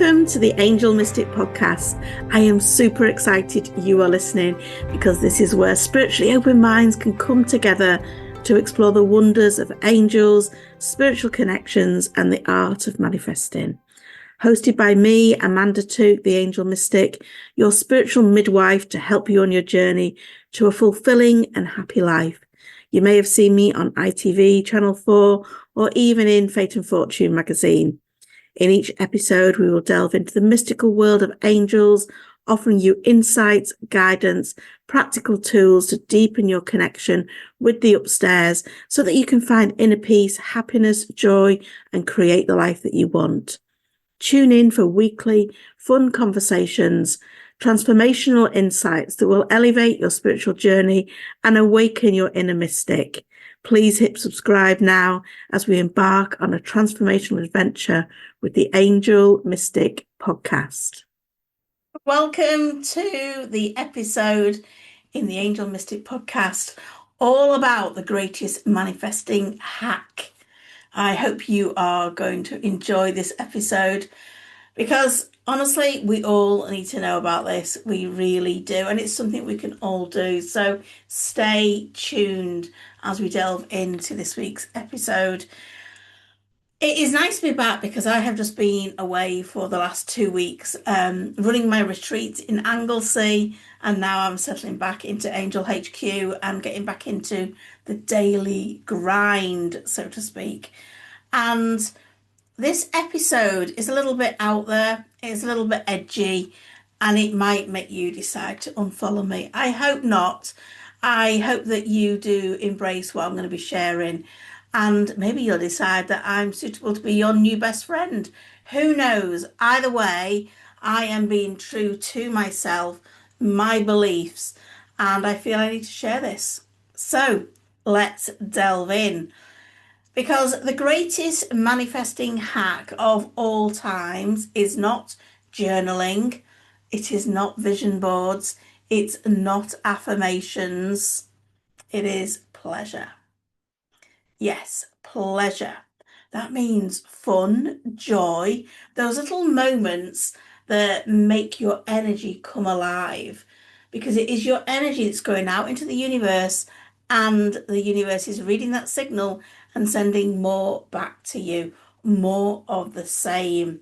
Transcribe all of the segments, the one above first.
Welcome to the Angel Mystic Podcast. I am super excited you are listening because this is where spiritually open minds can come together to explore the wonders of angels, spiritual connections, and the art of manifesting. Hosted by me, Amanda Tooke, the Angel Mystic, your spiritual midwife to help you on your journey to a fulfilling and happy life. You may have seen me on ITV, Channel 4, or even in Fate and Fortune magazine. In each episode, we will delve into the mystical world of angels, offering you insights, guidance, practical tools to deepen your connection with the upstairs so that you can find inner peace, happiness, joy, and create the life that you want. Tune in for weekly, fun conversations, transformational insights that will elevate your spiritual journey and awaken your inner mystic. Please hit subscribe now as we embark on a transformational adventure with the Angel Mystic Podcast. Welcome to the episode in the Angel Mystic Podcast, all about the greatest manifesting hack. I hope you are going to enjoy this episode because honestly, we all need to know about this. We really do. And it's something we can all do. So stay tuned as we delve into this week's episode. It is nice to be back because I have just been away for the last 2 weeks, running my retreat in Anglesey, and now I'm settling back into Angel HQ and getting back into the daily grind, so to speak. And this episode is a little bit out there, it's a little bit edgy, and it might make you decide to unfollow me. I hope not. I hope that you do embrace what I'm going to be sharing, and maybe you'll decide that I'm suitable to be your new best friend. Who knows? Either way, I am being true to myself, my beliefs, and I feel I need to share this. So let's delve in. Because the greatest manifesting hack of all times is not journaling, it is not vision boards, it's not affirmations, it is pleasure. Yes, pleasure. That means fun, joy, those little moments that make your energy come alive. Because it is your energy that's going out into the universe, and the universe is reading that signal and sending more back to you, more of the same.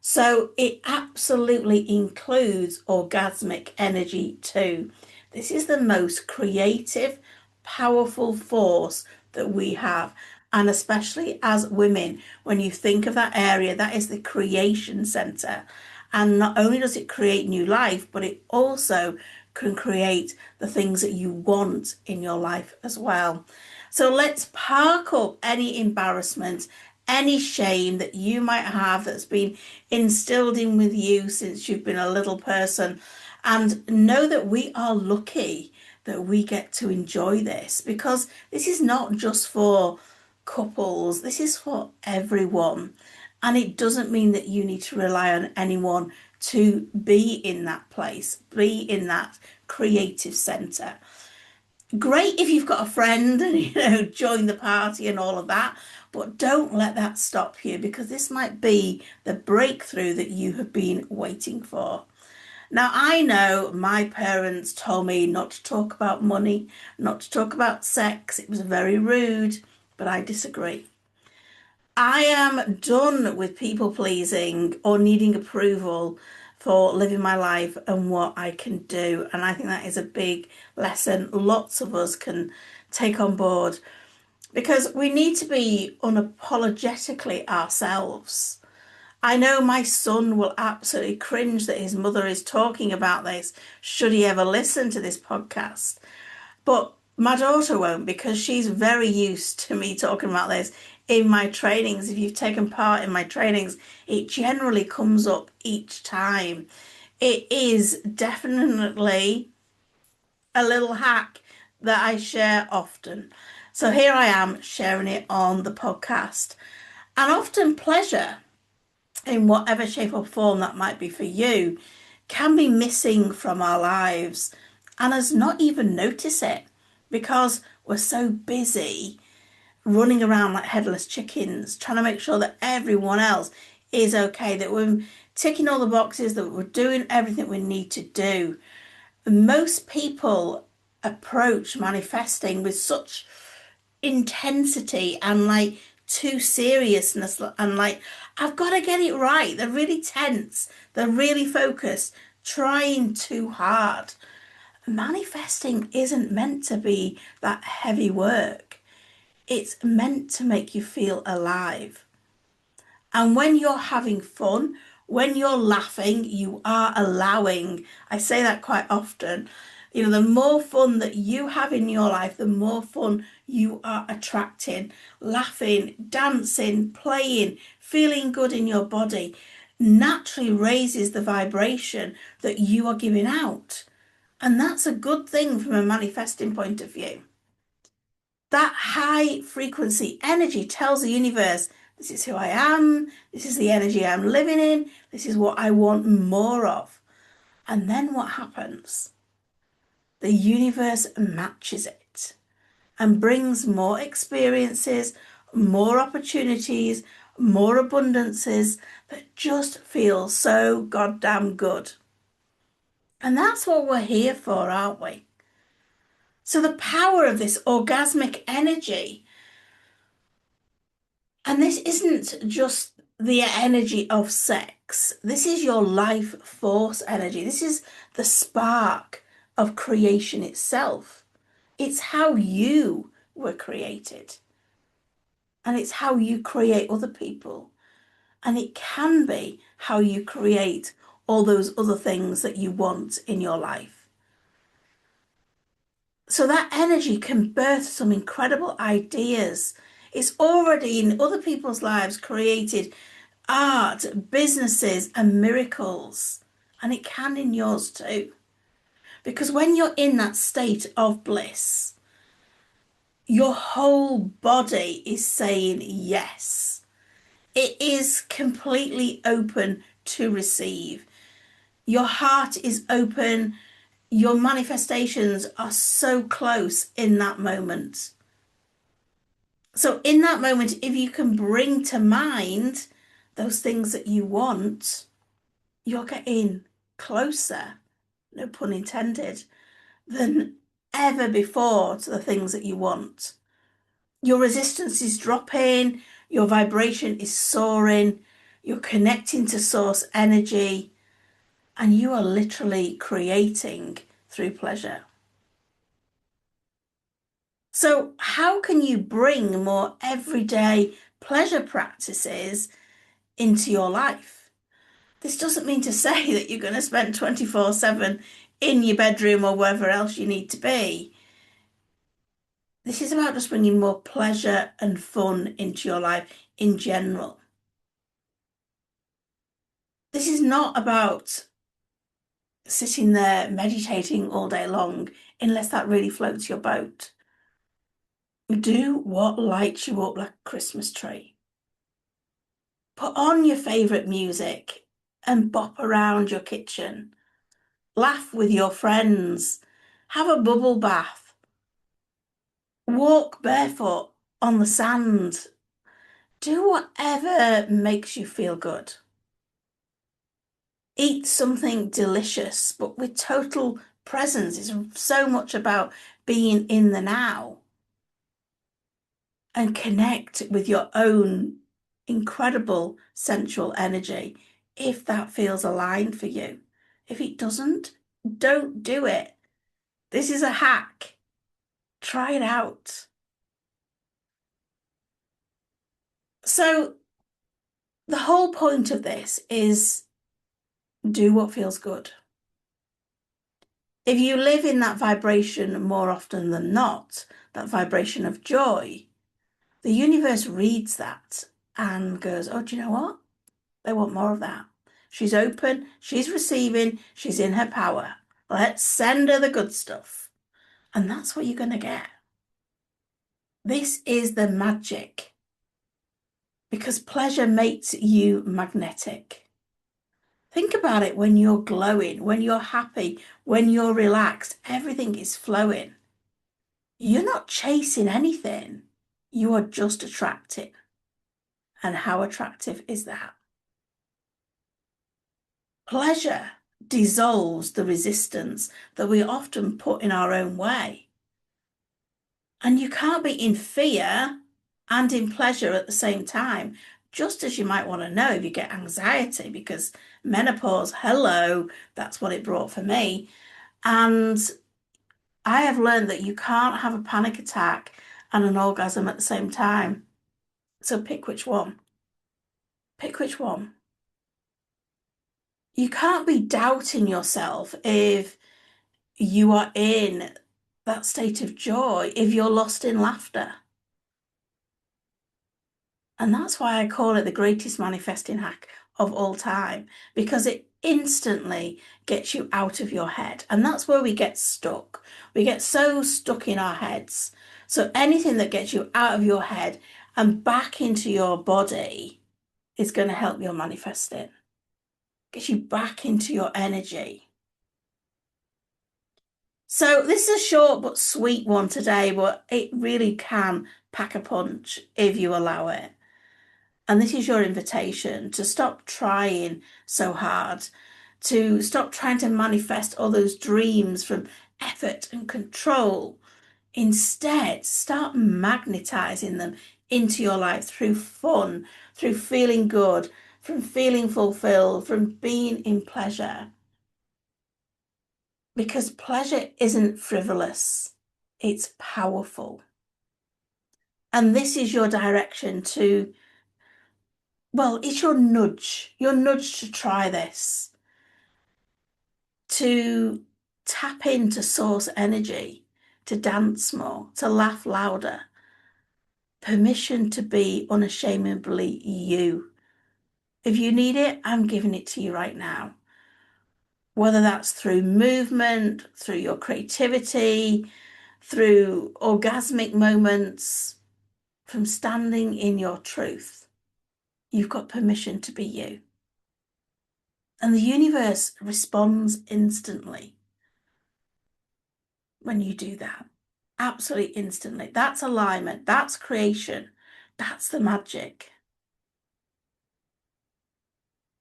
So it absolutely includes orgasmic energy too. This is the most creative, powerful force that we have. And especially as women, when you think of that area, that is the creation center. And not only does it create new life, but it also can create the things that you want in your life as well. So let's park up any embarrassment, any shame that you might have that's been instilled in with you since you've been a little person, and know that we are lucky that we get to enjoy this, because this is not just for couples, this is for everyone. And it doesn't mean that you need to rely on anyone to be in that place, be in that creative center. Great if you've got a friend and join the party and all of that, but don't let that stop you, because this might be the breakthrough that you have been waiting for. Now, I know my parents told me not to talk about money, not to talk about sex. It was very rude, but I disagree. I am done with people pleasing or needing approval for living my life and what I can do. And I think that is a big lesson lots of us can take on board, because we need to be unapologetically ourselves. I know my son will absolutely cringe that his mother is talking about this, should he ever listen to this podcast. But my daughter won't, because she's very used to me talking about this in my trainings. If you've taken part in my trainings, it generally comes up each time. It is definitely a little hack that I share often. So here I am sharing it on the podcast. And often pleasure, in whatever shape or form that might be for you, can be missing from our lives and us not even notice it, because we're so busy running around like headless chickens trying to make sure that everyone else is okay, that we're ticking all the boxes, that we're doing everything we need to do. Most people approach manifesting with such intensity and like too seriousness and like, I've got to get it right. They're really tense, they're really focused, trying too hard. Manifesting isn't meant to be that heavy work. It's meant to make you feel alive. And when you're having fun, when you're laughing, you are allowing. I say that quite often. The more fun that you have in your life, the more fun you are attracting. Laughing, dancing, playing, feeling good in your body naturally raises the vibration that you are giving out. And that's a good thing from a manifesting point of view. That high frequency energy tells the universe, this is who I am, this is the energy I'm living in, this is what I want more of. And then what happens? The universe matches it and brings more experiences, more opportunities, more abundances that just feel so goddamn good. And that's what we're here for, aren't we? So the power of this orgasmic energy, and this isn't just the energy of sex, this is your life force energy. This is the spark of creation itself. It's how you were created. And it's how you create other people. And it can be how you create all those other things that you want in your life. So that energy can birth some incredible ideas. It's already in other people's lives created art, businesses, and miracles. And it can in yours too. Because when you're in that state of bliss, your whole body is saying yes. It is completely open to receive. Your heart is open. Your manifestations are so close in that moment. So in that moment, if you can bring to mind those things that you want, you're getting closer, no pun intended, than ever before to the things that you want. Your resistance is dropping, your vibration is soaring, you're connecting to source energy, and you are literally creating through pleasure. So how can you bring more everyday pleasure practices into your life? This doesn't mean to say that you're going to spend 24/7 in your bedroom or wherever else you need to be. This is about just bringing more pleasure and fun into your life in general. This is not about sitting there meditating all day long, unless that really floats your boat. Do what lights you up like a Christmas tree. Put on your favourite music and bop around your kitchen. Laugh with your friends. Have a bubble bath. Walk barefoot on the sand. Do whatever makes you feel good. Eat something delicious, but with total presence. It's so much about being in the now. And connect with your own incredible sensual energy if that feels aligned for you. If it doesn't, don't do it. This is a hack. Try it out. So the whole point of this is do what feels good. If you live in that vibration more often than not, that vibration of joy, the universe reads that and goes, oh, do you know what? They want more of that. She's open, she's receiving, she's in her power. Let's send her the good stuff. And that's what you're going to get. This is the magic. Because pleasure makes you magnetic. Think about it when you're glowing, when you're happy, when you're relaxed, everything is flowing. You're not chasing anything. You are just attracting. And how attractive is that? Pleasure dissolves the resistance that we often put in our own way. And you can't be in fear and in pleasure at the same time, just as you might want to know if you get anxiety, because menopause, hello, that's what it brought for me. And I have learned that you can't have a panic attack and an orgasm at the same time. So pick which one. Pick which one. You can't be doubting yourself if you are in that state of joy, if you're lost in laughter. And that's why I call it the greatest manifesting hack of all time, because it instantly gets you out of your head. And that's where we get stuck. We get so stuck in our heads. So anything that gets you out of your head and back into your body is going to help your manifesting. Gets you back into your energy. So this is a short but sweet one today, but it really can pack a punch if you allow it. And this is your invitation to stop trying so hard, to stop trying to manifest all those dreams from effort and control. Instead, start magnetizing them into your life through fun, through feeling good, from feeling fulfilled, from being in pleasure. Because pleasure isn't frivolous, it's powerful. And this is your direction to, well, it's your nudge to try this, to tap into source energy, to dance more, to laugh louder. Permission to be unashamedly you. If you need it, I'm giving it to you right now. Whether that's through movement, through your creativity, through orgasmic moments, from standing in your truth. You've got permission to be you. And the universe responds instantly when you do that. Absolutely instantly. That's alignment. That's creation. That's the magic.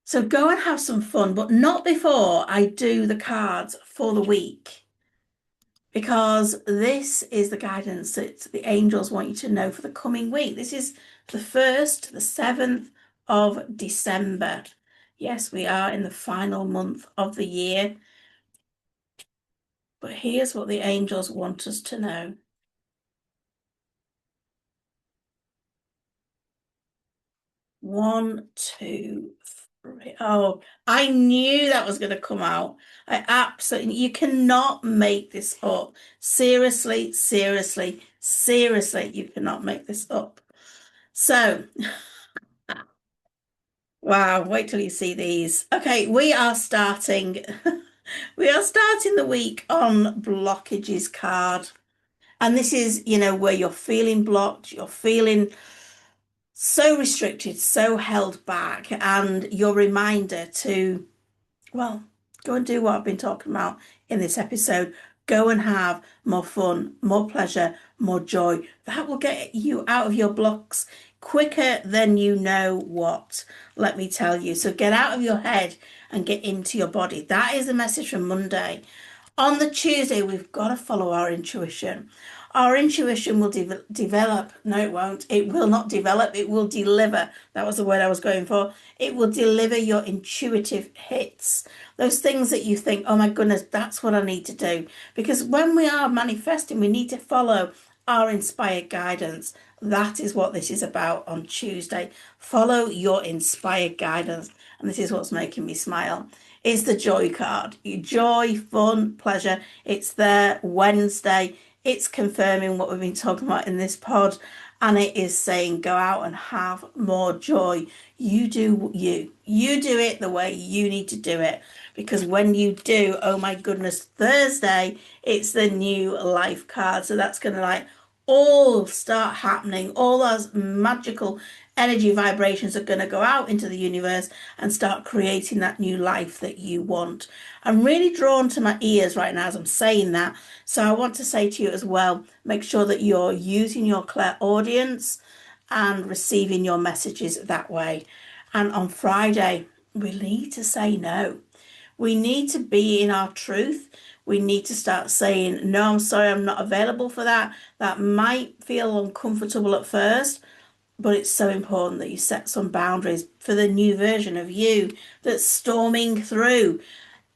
So go and have some fun, but not before I do the cards for the week, because this is the guidance that the angels want you to know for the coming week. This is the 1st to the 7th of December. Yes, we are in the final month of the year. But here's what the angels want us to know. 1, 2, 3. Oh, I knew that was going to come out. I absolutely, you cannot make this up. Seriously, seriously, seriously, you cannot make this up. So, wow, wait till you see these. Okay, we are starting. We are starting the week on blockages card. And this is, where you're feeling blocked, you're feeling so restricted, so held back, and your reminder to, well, go and do what I've been talking about in this episode. Go and have more fun, more pleasure, more joy. That will get you out of your blocks quicker than you know what, let me tell you. So get out of your head and get into your body. That is the message from Monday. On the Tuesday, we've got to follow our intuition. Our intuition will develop. No, it won't. It will not develop. It will deliver. That was the word I was going for. It will deliver your intuitive hits. Those things that you think, oh my goodness, that's what I need to do. Because when we are manifesting, we need to follow our inspired guidance. That is what this is about on Tuesday. Follow your inspired guidance. And this is what's making me smile. It's the joy card. Joy, fun, pleasure. It's there Wednesday. It's confirming what we've been talking about in this pod. And it is saying go out and have more joy. You do you. You do it the way you need to do it. Because when you do, oh my goodness, Thursday, it's the new life card. So that's going to all start happening. All those magical energy vibrations are going to go out into the universe and start creating that new life that you want. I'm really drawn to my ears right now as I'm saying that. So I want to say to you as well, make sure that you're using your clairaudience and receiving your messages that way. And on Friday, we need to say no. We need to be in our truth. We need to start saying, no, I'm sorry, I'm not available for that. That might feel uncomfortable at first, but it's so important that you set some boundaries for the new version of you that's storming through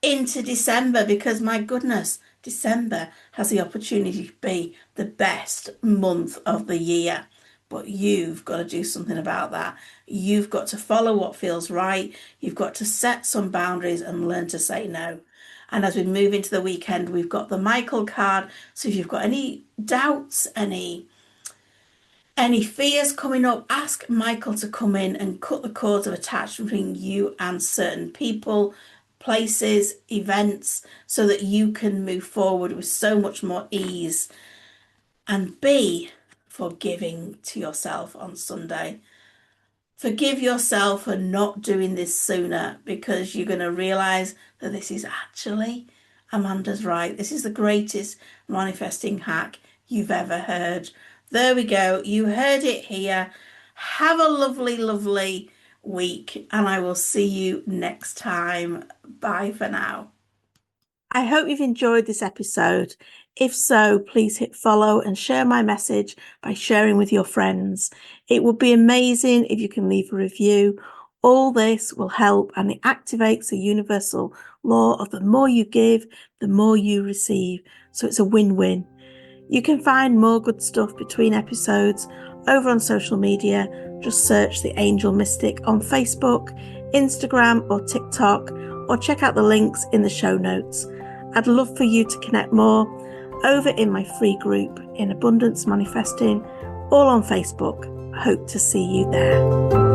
into December, because my goodness, December has the opportunity to be the best month of the year. But you've got to do something about that. You've got to follow what feels right. You've got to set some boundaries and learn to say no. And as we move into the weekend, we've got the Michael card. So if you've got any doubts, any fears coming up, ask Michael to come in and cut the cords of attachment between you and certain people, places, events, so that you can move forward with so much more ease. And be forgiving to yourself on Sunday. Forgive yourself for not doing this sooner, because you're going to realize that this is actually, Amanda's right, this is the greatest manifesting hack you've ever heard. There we go. You heard it here. Have a lovely, lovely week, and I will see you next time. Bye for now. I hope you've enjoyed this episode. If so, please hit follow and share my message by sharing with your friends. It would be amazing if you can leave a review. All this will help, and it activates the universal law of the more you give, the more you receive. So it's a win-win. You can find more good stuff between episodes over on social media. Just search The Angel Mystic on Facebook, Instagram or TikTok, or check out the links in the show notes. I'd love for you to connect more over in my free group in Abundance Manifesting, all on Facebook. Hope to see you there.